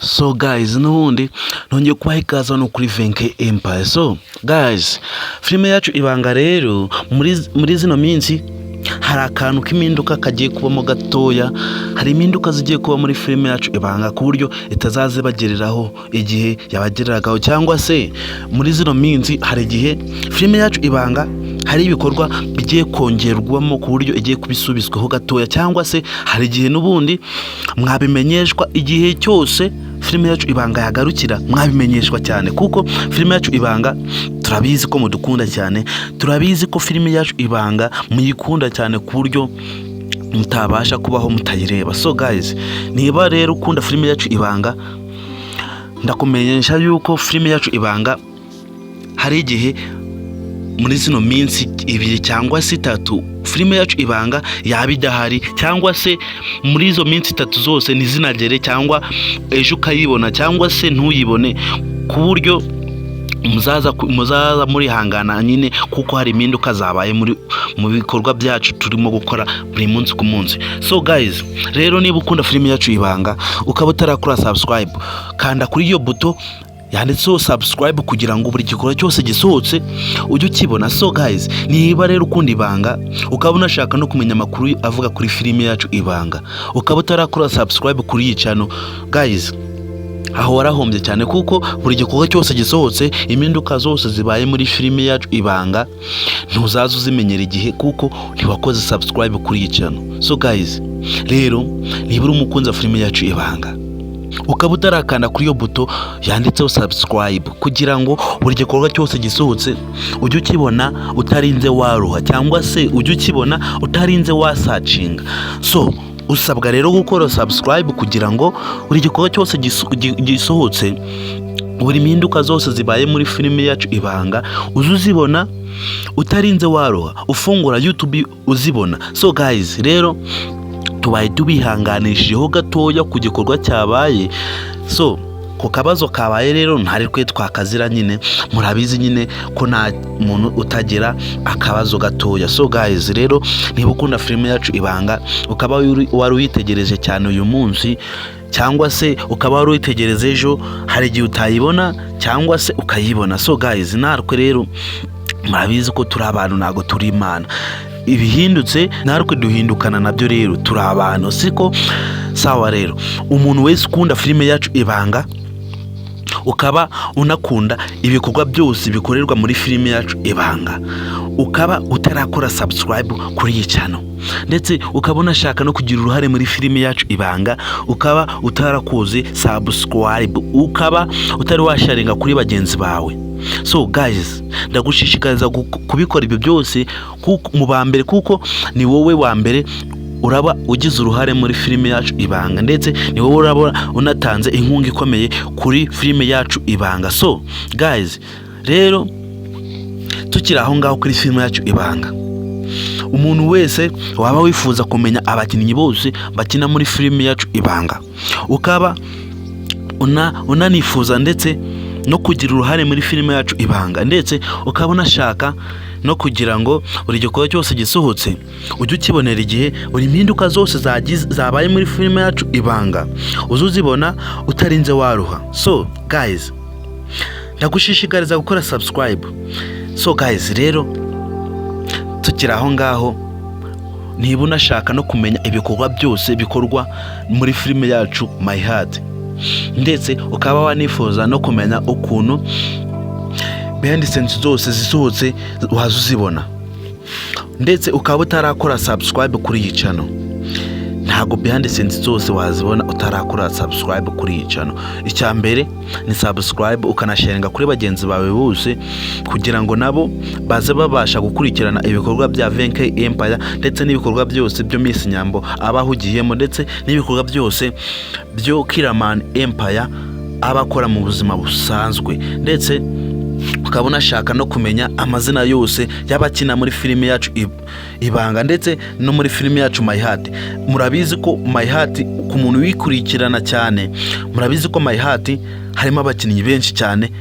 So guys, nubundi nongeye kubaha ikaze hano kuri Venke Empire. So guys, filime yacu Ibanga rero muri zino minsi hari akantu k'impinduka kagiye kubamo gatoya. Hari impinduka zigiye kuba muri filime yacu Ibanga ku buryo itazaze bagereraho igihe yabagereragaho, cyangwa se muri zino minsi hari igihe filime yacu Ibanga hari ibikorwa bigiye kongerwamo ku buryo igiye kubisubizwaho gatoya, cyangwa se hari igihe n'ubundi mwabimenyeshwa igihe cyose filime yacu Ibanga yagarukira, mwabimenyeshwa cyane kuko filime yacu Ibanga turabizi ko mudukunda cyane, turabizi ko filime yacu Ibanga muyikunda cyane ku buryo mutabasha kubaho mutayireba. So guys, niba rero ukunda filime yacu Ibanga, ndakumenyesha yuko filime yacu Ibanga hari igihe muri zino minsi 2 cyangwa 3 filime yacu Ibanga yaba idahari, cyangwa se muri izo minsi 3 zose nizinagere, cyangwa ejo ukayibona cyangwa se ntuyibone, ku buryo muzaza muri hangana nyine kuko hari impinduka zabaye mu bikorwa byacu turimo gukora buri munsi ku munsi. So guys, rero niba ukunda filime yacu Ibanga ukaba utarakora subscribe, kanda kuri iyo buto yanditseho subscribe kugira ngo buri gikorwa cyose gisohotse ujye ukibona. So guys, niba rero ukunda Ibanga ukaba unashaka no kumenya amakuru avuga kuri filime yacu Ibanga, ukaba utarakora subscribe kuri iyi channel guys, aho warahombye cyane kuko buri gikorwa cyose gisohotse, impinduka zose zibaye muri filime yacu Ibanga ntuzaza uzimenyera igihe kuko ntiwakoze subscribe kuri iyi channel. So guys, rero niba uri umukunzi wa filime yacu Ibanga ukaba utarakanda kuri iyo buto yanditseho subscribe kugira ngo buri gikorwa cyose gisohotse ujye ukibona utarinze waruha, cyangwa se ujye ukibona utarinze wasacinga. So usabwa rero gukora subscribe kugira ngo buri gikorwa cyose gisohotse, buri mpinduka zose zibaye muri filime yacu Ibanga uzuzibona utarinze waruha, ufungura YouTube uzibona. So guys, rero tubaye tubihanganishijeho gatoya ku gikorwa cyabaye. So ku kabazo kabaye rero ntari twe twakazira nyine, murabizi nyine ko nta muntu utagira akabazo gatoya. So guys, rero niba ukunda filime yacu Ibanga ukaba wari uyitegereje cyane uyu munsi, cyangwa se ukaba wari uyitegereje ejo, hari igihe utayibona cyangwa se ukayibona. So guys, natwe rero murabizi ko turi abantu, ntago turi Imana. Ibihindutse natwe duhindukana nabyo, rero turi abantu siko sawa. Rero umuntu wese ukunda filime yacu Ibanga ukaba unakunda ibikorwa byose bikorerwa muri filime yacu Ibanga, ukaba utarakora subscribe kuri iyi channel, ndetse ukaba unashaka no kugira uruhare muri filime yacu Ibanga, ukaba utarakoze subscribe, ukaba utari washaringa kuri bagenzi bawe. So guys, ndagushishikariza kubikora ibyo byose mu bambere, kuko ni wowe wa mbere uraba ugize uruhare muri filime yacu Ibanga, ndetse ni wowe uraba unatanze inkunga ikomeye kuri filime yacu Ibanga. So guys, rero tukiri aho ngaho kuri filime yacu Ibanga, umuntu wese waba wifuza kumenya abakinnyi bose bakina muri filime yacu Ibanga, ukaba unanifuza ndetse no kugira uruhare muri filime yacu Ibanga, ndetse ukaba unashaka no kugira ngo buri gikorwa cyose gisohotse ujye ukibonera igihe, buri mpinduka zose zabaye muri filime yacu Ibanga uzuzibona utarinze waruha. So guys, ndagushishikariza gukora subscribe. So guys, rero tukiri aho ngaho, niba unashaka no kumenya ibikorwa byose bikorwa muri filime yacu My Heart, ndetse ukaba wanifuza no kumenya ukuntu behind the scenes zose zisohotse wazuzibona, ndetse ukaba utarakora subscribe kuri iyi channel, ntago behind the scenes zose wazibona utarakora subscribe kuri iyi channel. Icyambere ni subscribe, ukanasharinga kuri bagenzi bawe bose kugira ngo nabo baze babasha gukurikirana ibikorwa bya Venke Empire, ndetse n'ibikorwa byose byo Miss Nyambo abahugiyemo, ndetse n'ibikorwa byose byo Kiraman Empire abakora mu buzima busanzwe, ndetse ukaba unashaka no kumenya amazina yose y'abakina muri filime yacu Ibanga, ndetse no muri filime yacu My Heart. Murabizi ko My Heart ku muntu wikurikirana cyane, murabizi ko My Heart harimo abakinnyi benshi cyane,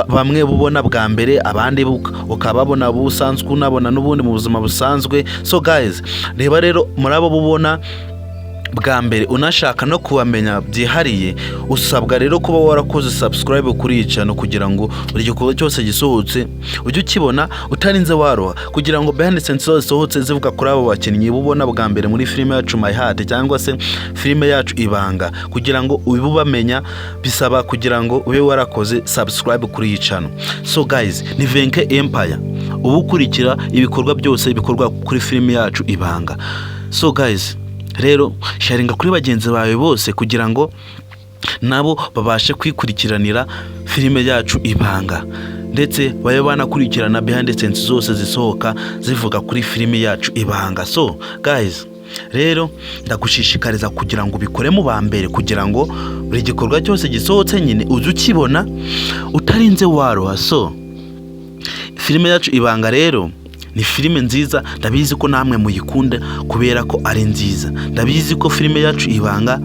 bamwe bubona bwa mbere, abandi ukababona busanzwe unabona n'ubundi mu buzima busanzwe. So guys, reba rero murabo bubona bwa mbere unashaka no kubamenya byihariye, usabwa rero kuba warakoze subscribe kuri iyi channel kugira ngo buri gikorwa cyose gisohotse ujye ukibona utarinze waroha, kugira ngo behind the scenes zose zisohotse zivuga kuri abo bakinnyi bubona bwa mbere muri filime yacu My Heart cyangwa se filime yacu Ibanga, kugira ngo ubibamenya bisaba kugira ngo ube warakoze subscribe kuri iyi channel. So guys, ni Venke Empire ubu kurikira ibikorwa byose bikorwa kuri filime yacu Ibanga. So guys, rero sharinga kuri bagenzi bawe bose kugira ngo nabo babashe kwikurikiranira filime yacu Ibanga, ndetse babe banakurikirana behind the scenes zose zisohoka zivuga kuri filime yacu Ibanga. So guys, rero ndagushishikariza kugira ngo ubikore mu ba mbere, kugira ngo buri gikorwa cyose gisohotse nyine uze ukibona utarinze waroha. So filime yacu Ibanga rero ni filime nziza, ndabizi ko namwe muyikunda kubera ko ari nziza. Ndabizi ko filime yacu Ibanga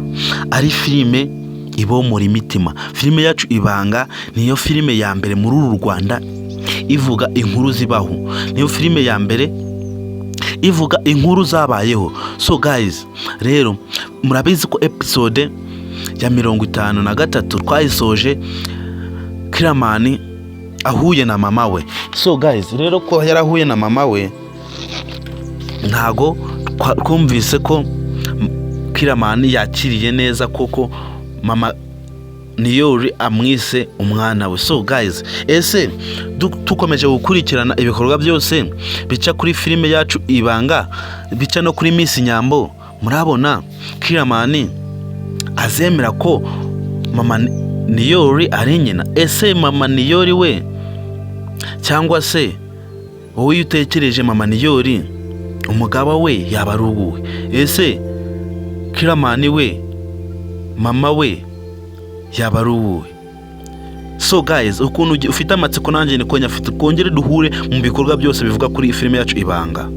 ari filime ibomora imitima. Filime yacu Ibanga niyo filime ya mbere muri uru Rwanda ivuga inkuru zibaho, niyo filime ya mbere ivuga inkuru zabayeho. So guys, rero murabizi ko episode ya 53 twayisoje Kiramani ahuye na mama we. So guys, rero ko yarahuye na mama we, ntago twumvise ko Kiramani yakiriye neza koko mama Niyori amwise umwana we. So guys, ese tukomeje gukurikirana ibikorwa byose bica kuri filime yacu Ibanga, bica no kuri Miss Nyambo, murabona Kiramani azemera ko mama Niyori ari nyina? Ese mama Niyori we cyangwa se wowe utekereje mama Niyori umugaba we yaba ari uwuhe? Ese Kiramani we mama we yaba ari uwuhe? So guys, ukuntu ufite amatsiko nanjye niko nyafite, kongere duhure mu bikorwa byose bivuga kuri filime yacu Ibanga.